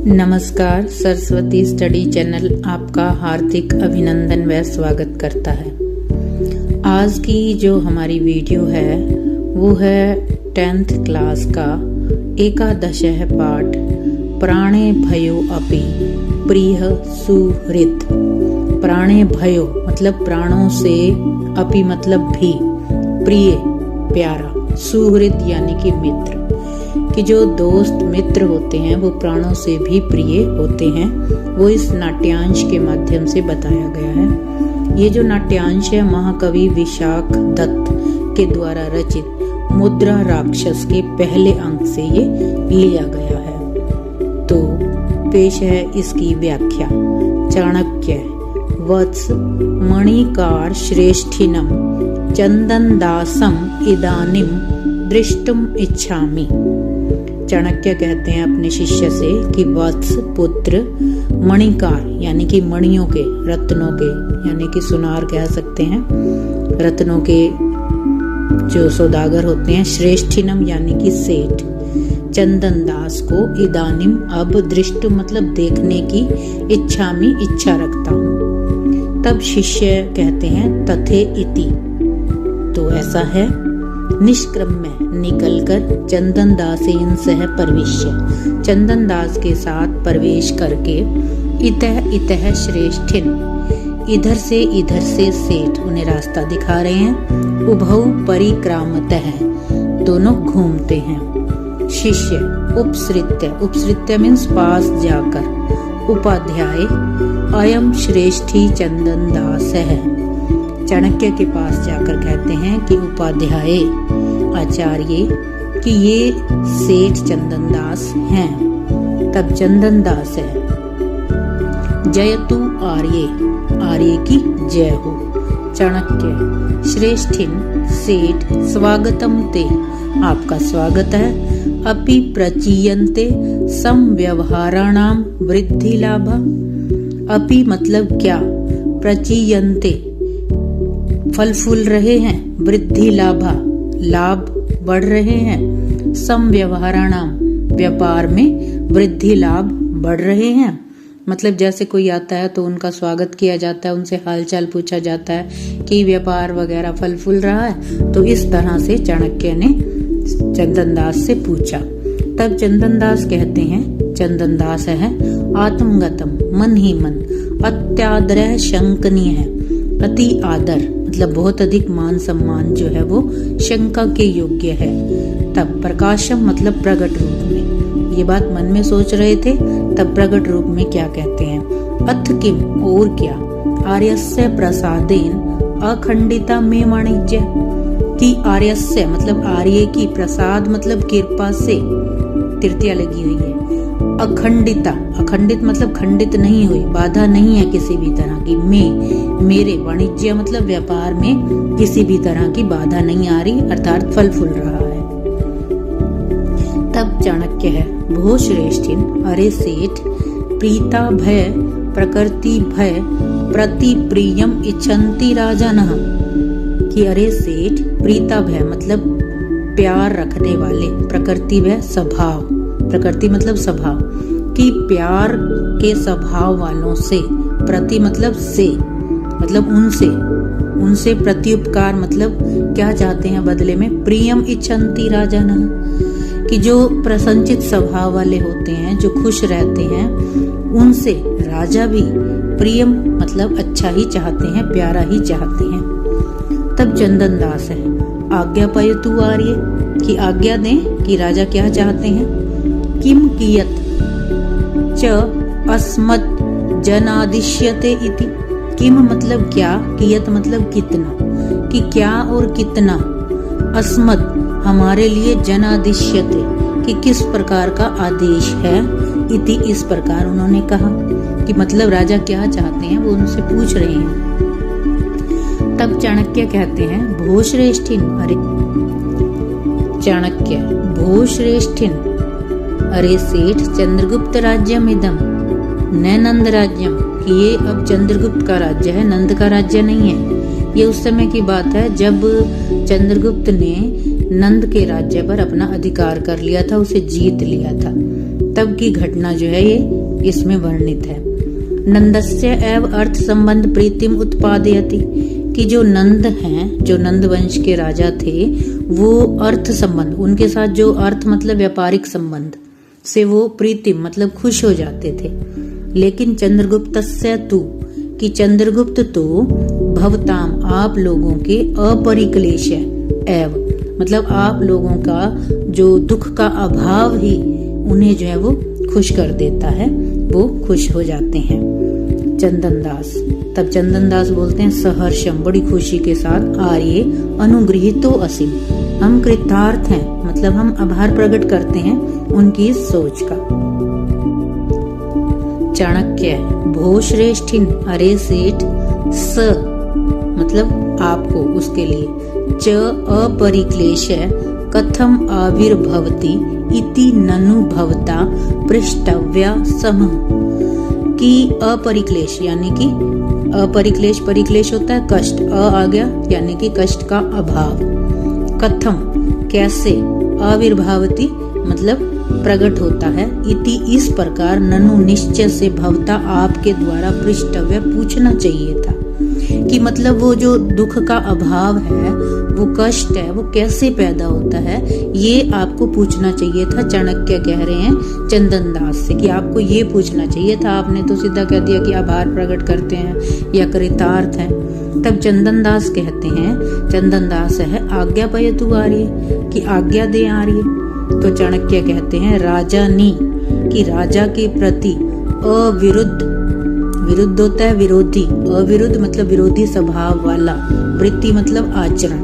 नमस्कार, Saraswati study channel आपका हार्दिक अभिनंदन व स्वागत करता है। आज की जो हमारी वीडियो है वो है 10th क्लास का एकादशः पाठ प्राणे भयो अपि प्रिय सुहृद। प्राणे भयो मतलब प्राणों से, अपि मतलब भी, प्रिय प्यारा, सुहृद यानी कि मित्र, कि जो दोस्त मित्र होते हैं वो प्राणों से भी प्रिय होते हैं। वो इस नाट्यांश के माध्यम से बताया गया है। ये जो नाट्यांश है महाकवि विशाख दत्त के द्वारा रचित मुद्रा राक्षस के पहले अंक से ये लिया गया है। तो पेश है इसकी व्याख्या। चाणक्य वत्स मणिकार श्रेष्ठिनम चंदन दासम इदानिम दृष्टुम इच्छामि। चाणक्य कहते हैं अपने शिष्य से कि वत्स पुत्र मणिकार यानी कि मणियों के, रत्नों के यानी कि सुनार कह सकते हैं, रत्नों के जो सौदागर होते हैं, श्रेष्ठिनम यानी कि सेठ, चंदन दास को इदानिम अब दृष्टु मतलब देखने की इच्छामि इच्छा रखता हूँ। तब शिष्य कहते हैं तथे इति, तो ऐसा है। निष्क्रम्य निकलकर चंदन दासेन सह प्रविश्य, चंदन दास के साथ प्रवेश करके इतः इतः श्रेष्ठिन, इधर से सेठ उन्हें रास्ता दिखा रहे हैं। उभौ परिक्रामतः दोनों घूमते हैं। शिष्य उपसृत्य मीन्स पास जाकर, उपाध्याय अयम श्रेष्ठी चंदन दास है, चाणक्य के पास जाकर कहते हैं कि उपाध्याय आचार्य कि ये सेठ चंदन दास हैं। तब चंदन दास है जयतु आर्य, आर्य की जय हो। चाणक्य श्रेष्ठिन सेठ स्वागतम ते, आपका स्वागत है। अपि प्रचीयन्ते समव्यवहाराणाम वृद्धि लाभा। अपि मतलब क्या, प्रचीयन्ते फल फूल रहे हैं, वृद्धि लाभा लाभ बढ़ रहे हैं, समव्यवहाराणाम व्यापार में वृद्धि लाभ बढ़ रहे हैं। मतलब जैसे कोई आता है तो उनका स्वागत किया जाता है, उनसे हालचाल पूछा जाता है कि व्यापार वगैरह फल फूल रहा है। तो इस तरह से चाणक्य ने चंदन दास से पूछा। तब चंदन दास कहते हैं, चंदन दास है आत्मगतम मन ही मन, अत्यादर शंकनीय है, अति आदर मतलब बहुत अधिक मान सम्मान जो है वो शंका के योग्य है। तब प्रकाशम मतलब प्रकट रूप में, ये बात मन में सोच रहे थे, तब प्रकट रूप में क्या कहते हैं, अथ किम और क्या, आर्यस्य प्रसादेन अखंडिता में वाणिज्य, कि आर्यस्य मतलब आर्य की, प्रसाद मतलब कृपा से, तृतीया लगी हुई है, अखंडिता, अखंडित मतलब खंडित नहीं हुई, बाधा नहीं है किसी भी तरह की, मेरे, वाणिज्य मतलब व्यापार में किसी भी तरह की बाधा नहीं आ रही, अर्थात फल फूल रहा है। तब चाणक्य है भो श्रेष्ठिन, अरे सेठ, प्रीता भय प्रकृति भय प्रति प्रियम इच्छन्ति राजनः, कि अरे सेठ, प्रीता भय मतलब प्यार रखने वाले, प्रकृति भय स्वभाव, प्रकृति मतलब स्वभाव, कि प्यार के स्वभाव वालों से, प्रति मतलब से, मतलब उनसे प्रत्युपकार मतलब क्या चाहते हैं बदले में, प्रियम इच्छन्ति राजनः, कि जो प्रसन्नचित स्वभाव वाले होते हैं, जो खुश रहते हैं, उनसे राजा भी प्रियम मतलब अच्छा ही चाहते हैं, प्यारा ही चाहते हैं। तब चंदन दास है आज्ञा पयतु आर्य, कि आज्ञा दें कि राजा क्या चाहते हैं। किम कियत च अस्मत् जनादिश्यते इति, किम मतलब क्या, कियत मतलब कितना, कि क्या और कितना, अस्मत् हमारे लिए, जनादिश्यते कि किस प्रकार का आदेश है, इति इस प्रकार उन्होंने कहा, कि मतलब राजा क्या चाहते हैं वो उनसे पूछ रहे हैं। तब चाणक्य कहते हैं भो श्रेष्ठिन, अरे चाणक्य भो श्रेष्ठिन, अरे सेठ, चंद्रगुप्त राज्यम इदम न नंद राज्यम, कि ये अब चंद्रगुप्त का राज्य है, नंद का राज्य नहीं है। ये उस समय की बात है जब चंद्रगुप्त ने नंद के राज्य पर अपना अधिकार कर लिया था, उसे जीत लिया था। तब की घटना जो है ये इसमें वर्णित है। नंदस्य एव अर्थ संबंध प्रीतिम उत्पादयति, कि जो नंद हैं, जो नंद वंश के राजा थे, वो अर्थ संबंध, उनके साथ जो अर्थ मतलब व्यापारिक संबंध से वो प्रीतिम मतलब खुश हो जाते थे। लेकिन चंद्रगुप्तस्य तु, कि चंद्रगुप्त तो भवताम आप लोगों के अपरिक्लेश एव, मतलब आप लोगों का जो दुख का अभाव ही उन्हें जो है वो खुश कर देता है, वो खुश हो जाते हैं। चंदन दास, तब चंदन दास बोलते हैं सहर्षम, बड़ी खुशी के साथ, आर्य अनुगृहीतो असीम, हम कृतार्थ हैं, मतलब हम आभार प्रकट करते हैं उनकी इस सोच का। चाणक्य, भो श्रेष्ठिन, अरे सेठ, स मतलब आपको, उसके लिए, च अपरिक्लेश कथम आविर्भवति इति ननु भवता पृष्टव्या समः, कि अपरिक्लेश यानी कि अपरिक्लेश, परिक्लेश होता है कष्ट, आ गया यानी कि कष्ट का अभाव, कथम कैसे, आविर्भावती मतलब प्रकट होता है, इति इस प्रकार, ननु निश्चय से, भवता आपके द्वारा, पृष्ठव्य पूछना चाहिए था, कि मतलब वो जो दुख का अभाव है, वो कष्ट है, वो कैसे पैदा होता है, ये आपको पूछना चाहिए था। चाणक्य कह रहे हैं चंदन दास से कि आपको ये पूछना चाहिए था, आपने तो सीधा कह दिया कि आभार प्रकट करते हैं या कृतार्थ हैं। तब चंदन दास कहते हैं, चंदन दास है आज्ञा पयतु आर्य, कि आज्ञा दे आर्य। तो चाणक्य कहते हैं राजा नी, कि राजा के प्रति अविरुद्ध, विरुद्ध होता है विरोधी, अविरुद्ध मतलब विरोधी स्वभाव वाला, वृत्ति मतलब आचरण,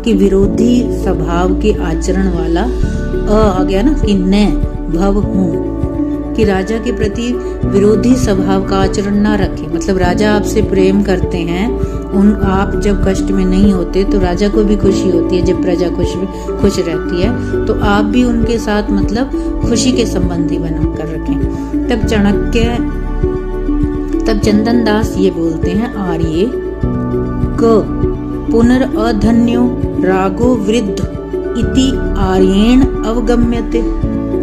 कि विरोधी स्वभाव के आचरण वाला, आ गया ना कि न भव हूँ, कि राजा के प्रति विरोधी स्वभाव का आचरण ना रखे, मतलब राजा आपसे प्रेम करते हैं, उन आप जब कष्ट में नहीं होते तो राजा को भी खुशी होती है, जब प्रजा खुश रहती है तो आप भी उनके साथ मतलब खुशी के संबंधी बनाकर रखें। तब चंदन दास ये बोलते हैं आर्य क पुनरअधन्यो रागो वृद्ध इति आर्येण अवगम्यते।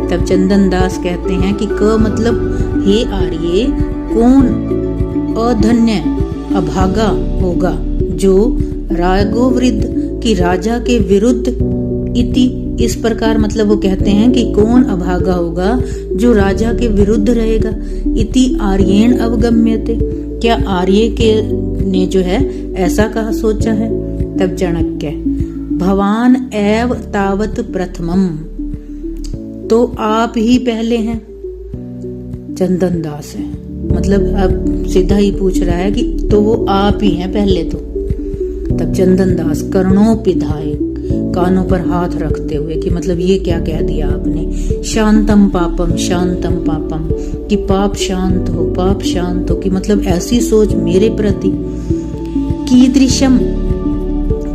तब चंदन दास कहते हैं कि क मतलब हे आर्य, कौन अधन्य अभागा होगा, जो रागो वृद्ध की राजा के विरुद्ध, इति इस प्रकार मतलब वो कहते हैं कि कौन अभागा होगा जो राजा के विरुद्ध रहेगा, इति आर्येण अवगम्यते, क्या आर्य के ने जो है ऐसा कहा सोचा है। तब चाणक्य, भवान एव तावत प्रथमम, तो आप ही पहले हैं। चंदन दास है मतलब अब सीधा ही पूछ रहा है कि तो वो आप ही हैं पहले तो। तब चंदन दास कर्णोपिधाय, कानों पर हाथ रखते हुए कि मतलब ये क्या कह दिया आपने, शांतम पापम शांतम पापम, कि पाप शांत हो, पाप शांत हो, कि मतलब ऐसी सोच मेरे प्रति।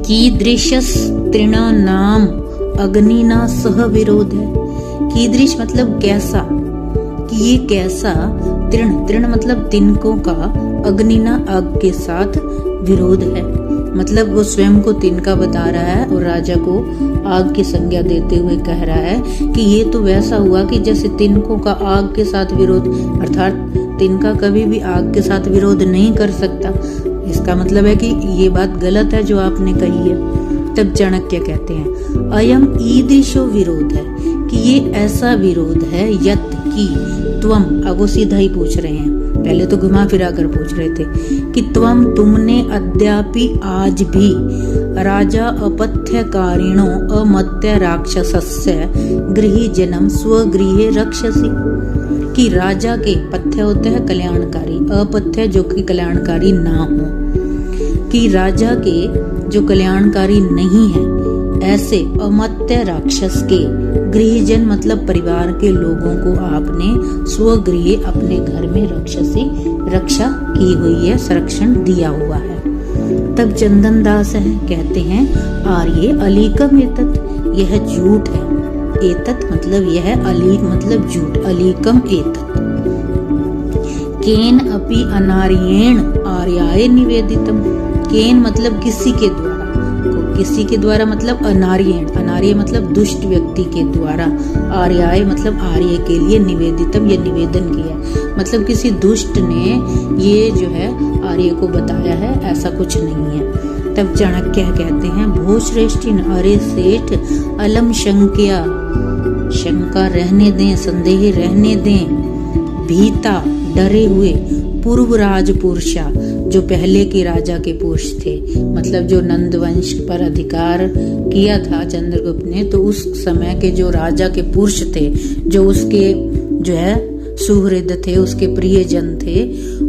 कीदृशस तृणा नाम अग्निना सह विरोध है, कीदृश मतलब कैसा, कि ये कैसा, तृण मतलब तिनकों का, अग्निना आग के साथ विरोध है, मतलब वो स्वयं को तिनका बता रहा है और राजा को आग की संज्ञा देते हुए कह रहा है कि ये तो वैसा हुआ कि जैसे तिनकों का आग के साथ विरोध, अर्थात तिनका कभी भी आग के साथ विरोध नहीं कर सकता, इसका मतलब है कि ये बात गलत है जो आपने कही है। तब चाणक्य कहते हैं अयम ईदृशो विरोध है, कि ये ऐसा विरोध है, यत की त्वम, अब वो सीधा ही पूछ रहे हैं, पहले तो घुमा फिरा कर पूछ रहे थे कि तुमने अद्यापि आज भी राजा अपथ्यकारिणो अमत्य राक्षसस्य गृही जन्म स्वगृहे रक्षसी, कि राजा के, पथ्य होते हैं कल्याणकारी, अपथ्य जो कि कल्याणकारी ना हो, कि राजा के जो कल्याणकारी नहीं है ऐसे अमत्य राक्षस के गृहजन मतलब परिवार के लोगों को आपने स्वगृह अपने घर में रक्षा की हुई है, संरक्षण दिया हुआ है। तब चंदन दास है कहते हैं आर्य अलीकम एतत्, यह झूठ है, एतत् मतलब यह, अलीक मतलब झूठ, अलीकम एतत्, केन अपि अनार्येण आर्याय निवेदितम, केन मतलब किसी के द्वारा, किसी के द्वारा मतलब अनार्येण, अनार्य मतलब दुष्ट व्यक्ति के द्वारा, आर्याय मतलब आर्य के लिए निवेदितम ये निवेदन किया, मतलब किसी दुष्ट ने ये जो है आर्य को बताया है, ऐसा कुछ नहीं है। तब चाणक्य कहते हैं भूश्रेष्ठिन, अरे सेठ अलम शंक्या, शंका रहने दें, संदेह रहने दें, भीता डरे हुए, पूर्व राज पुरुषा जो पहले के राजा के पुरुष थे, मतलब जो नंद वंश पर अधिकार किया था चंद्रगुप्त ने, तो उस समय के जो राजा के पुरुष थे, जो उसके जो है सुहृद थे, उसके प्रियजन थे,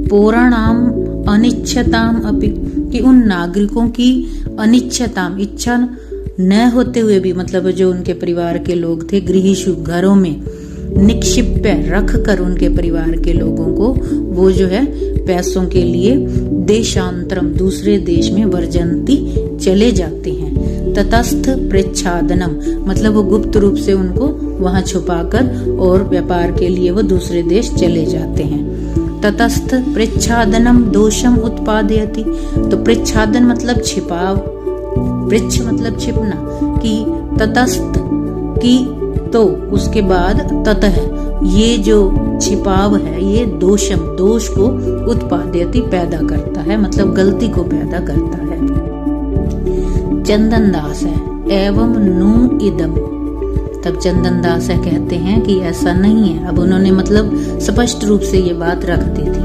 पौराणाम अनिच्छताम अपि, कि उन नागरिकों की अनिच्छताम इच्छा न होते हुए भी, मतलब जो उनके परिवार के लोग थे, गृहीषु घरों में, निक्षिप्य रख कर उनके परिवार के लोगों को वो जो है पैसों के लिए देशांतरम दूसरे देश में वर्जंती चले जाते हैं। ततस्थ प्रेच्छादनम मतलब वो गुप्त रूप से उनको वहां छुपाकर और व्यापार के लिए वो दूसरे देश चले जाते हैं। ततस्थ प्रेच्छादनम दोषम उत्पादयति, तो प्रेच्छादन मतलब छिपाव, पृच्छ मतलब छिपना, कि ततस्थ की तो उसके बाद ततः ये जो छिपाव है ये दोषम दोष को उत्पादयति पैदा करता है, मतलब गलती को पैदा करता है। चंदन दास है एवं नु इदम, तब चंदन दास है कहते हैं कि ऐसा नहीं है। अब उन्होंने मतलब स्पष्ट रूप से ये बात रख दी थी,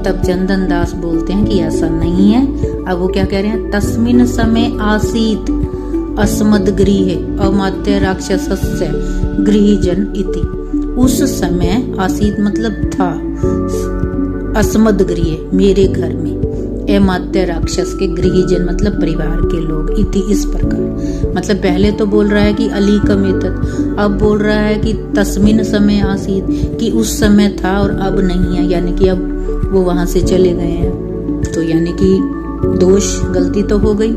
तब चंदन दास बोलते हैं कि ऐसा नहीं है। अब वो क्या कह रहे हैं, तस्मिन समय आसीत अस्मद गृह अमात्य राक्षसस्य गृहजन इति, उस समय आसीत मतलब था, अस्मद गृह मेरे घर में, अमात्य राक्षस के गृहजन मतलब परिवार के लोग, इति इस प्रकार, मतलब पहले तो बोल रहा है कि अली कमेतत, अब बोल रहा है कि तस्मिन समय आसीत कि उस समय था और अब नहीं है, यानी कि अब वो वहां से चले गए हैं, तो यानी कि दोष गलती तो हो गई।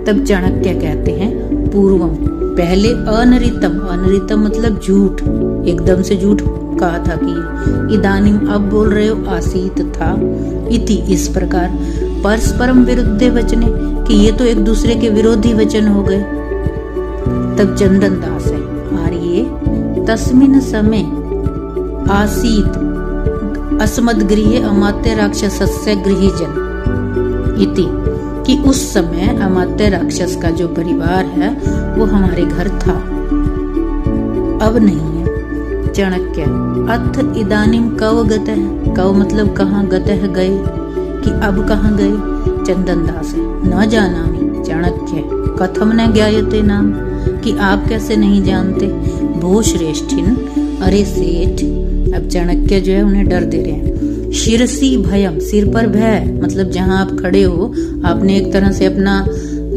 तब चाणक्य कहते हैं पूर्वम पहले अनरितम, अनरितम मतलब झूठ, एकदम से झूठ कहा था कि इदानीम अब बोल रहे हो आसीत था, इति इस प्रकार, परस्परम विरुद्धे वचने कि ये तो एक दूसरे के विरोधी वचन हो गए। तब चंदन दास है आर्ये तस्मिन समय आसीत अस्मद गृहे अमात्य राक्षसस्य गृहजन इति, कि उस समय अमात्य राक्षस का जो परिवार है वो हमारे घर था, अब नहीं है। चाणक्य अथ इदानीम कव गतः, कव मतलब कहाँ, गतः गए, कि अब कहाँ गए। चंदन दास है न जानामि, चाणक्य कथम न ज्ञायते नाम, कि आप कैसे नहीं जानते। भो श्रेष्ठिन, अरे सेठ, अब चाणक्य जो है उन्हें डर दे रहे हैं। शिरसी भयम, सिर पर भय, मतलब जहां आप खड़े हो आपने एक तरह से अपना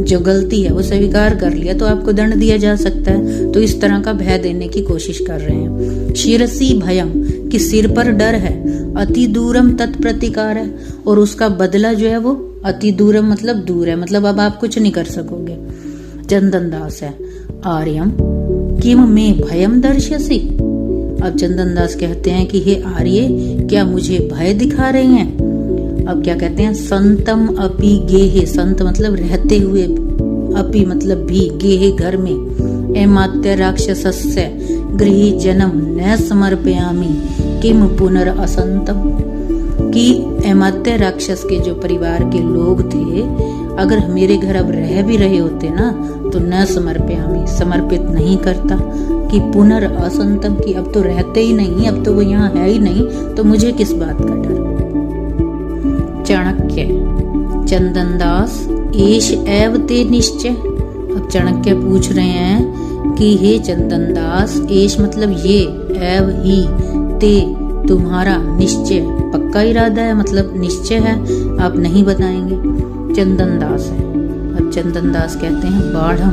जो गलती है वो स्वीकार कर लिया तो आपको दंड दिया जा सकता है, तो इस तरह का भय देने की कोशिश कर रहे हैं। शिरसी भयम कि सिर पर डर है, अति दूरम तत्प्रतिकार है, और उसका बदला जो है वो अति दूरम मतलब दूर है, मतलब अब आप कुछ नहीं कर सकोगे। चंदन दास है आर्यम किम में भयम दर्शसी, अब चंदन दास कहते हैं कि हे आर्य क्या मुझे भय दिखा रहे हैं। अब क्या कहते हैं, संतम अपि गेहे, संत मतलब रहते हुए, अपि मतलब भी, गेहे घर में, एमात्य राक्षसस्य गृह जन्म न समर्पयामि किम पुनर असंतम, कि एमात्य राक्षस के जो परिवार के लोग थे अगर मेरे घर अब रह भी रहे होते ना तो न समर्पयामि समर्पित नहीं करता, कि पुनर असंतम की अब तो रहते ही नहीं, अब तो वो यहाँ है ही नहीं, तो मुझे किस बात का डर। चाणक्य चंदन दास एष एव ते निश्चय, अब चाणक्य पूछ रहे हैं कि हे चंदन दास, एष मतलब ये, एव ही, ते तुम्हारा, निश्चय पक्का इरादा है, मतलब निश्चय है आप नहीं बताएंगे। चंदन दास है, अब चंदन दास कहते हैं बाढ़म,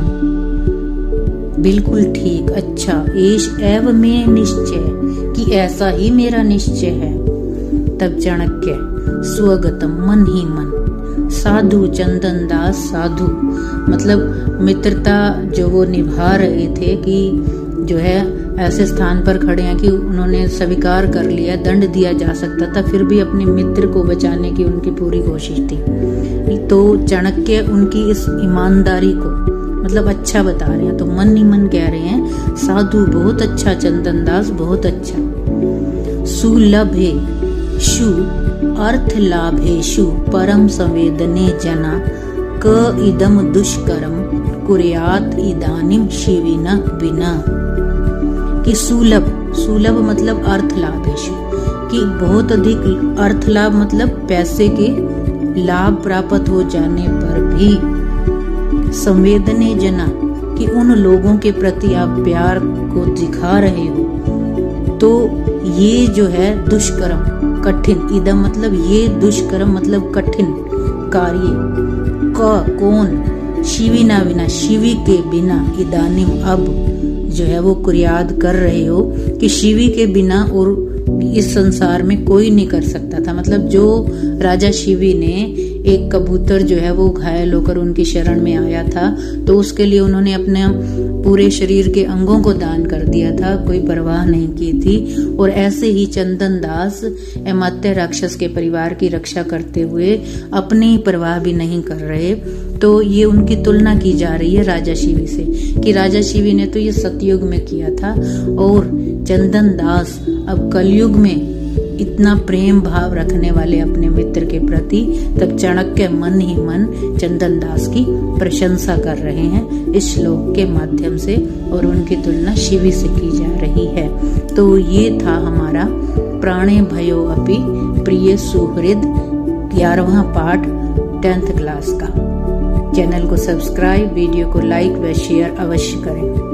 बिल्कुल ठीक, अच्छा, एष एव में निश्चय, कि ऐसा ही मेरा निश्चय है। तब चाणक्य स्वगतम मन ही मन, साधु चंदन दास साधु, मतलब मित्रता जो वो निभा रहे थे कि जो है ऐसे स्थान पर खड़े हैं कि उन्होंने स्वीकार कर लिया, दंड दिया जा सकता था, फिर भी अपने मित्र को बचाने की उनकी पूरी कोशिश थी। तो चाणक्य उनकी इस ईमानदारी को मतलब अच्छा बता रहे हैं, तो मन ही मन कह रहे हैं साधु बहुत अच्छा, चंदन दास बहुत अच्छा। सुलभे शु अर्थ लाभेशु परम संवेदने जना क इदम दुष्करम कुर्यात इदानिम शिविना बिना। कि सुलभ, सुलभ मतलब अर्थ लाभेशु, कि बहुत अधिक अर्थ लाभ मतलब पैसे के लाभ प्राप्त हो जाने पर भी, संवेदने जना कि उन लोगों के प्रति आप प्यार को दिखा रहे हो, तो ये जो है दुष्कर्म कठिन, इदम मतलब ये, दुष्कर्म मतलब कठिन कार्य, कौन, शिविना बिना, शिवी के बिना, इदानिम अब जो है वो कुर्याद कर रहे हो कि शिवी के बिना और इस संसार में कोई नहीं कर सकता था। मतलब जो राजा शिवी ने एक कबूतर जो है वो घायल होकर उनकी शरण में आया था, तो उसके लिए उन्होंने अपने पूरे शरीर के अंगों को दान कर दिया था, कोई परवाह नहीं की थी। और ऐसे ही चंदन दास अमात्य राक्षस के परिवार की रक्षा करते हुए अपनी परवाह भी नहीं कर रहे। तो ये उनकी तुलना की जा रही है राजा शिवी से, कि राजा शिवी ने तो ये सतयुग में किया था और चंदन दास अब कलयुग में इतना प्रेम भाव रखने वाले अपने मित्र के प्रति, तब चाणक्य मन ही मन चंदन दास की प्रशंसा कर रहे हैं इस श्लोक के माध्यम से, और उनकी तुलना शिवी से की जा रही है। तो ये था हमारा प्राणे भयो अपि प्रिय सुहृद 11वां पाठ 10th क्लास का। चैनल को सब्सक्राइब, वीडियो को लाइक व शेयर अवश्य करें।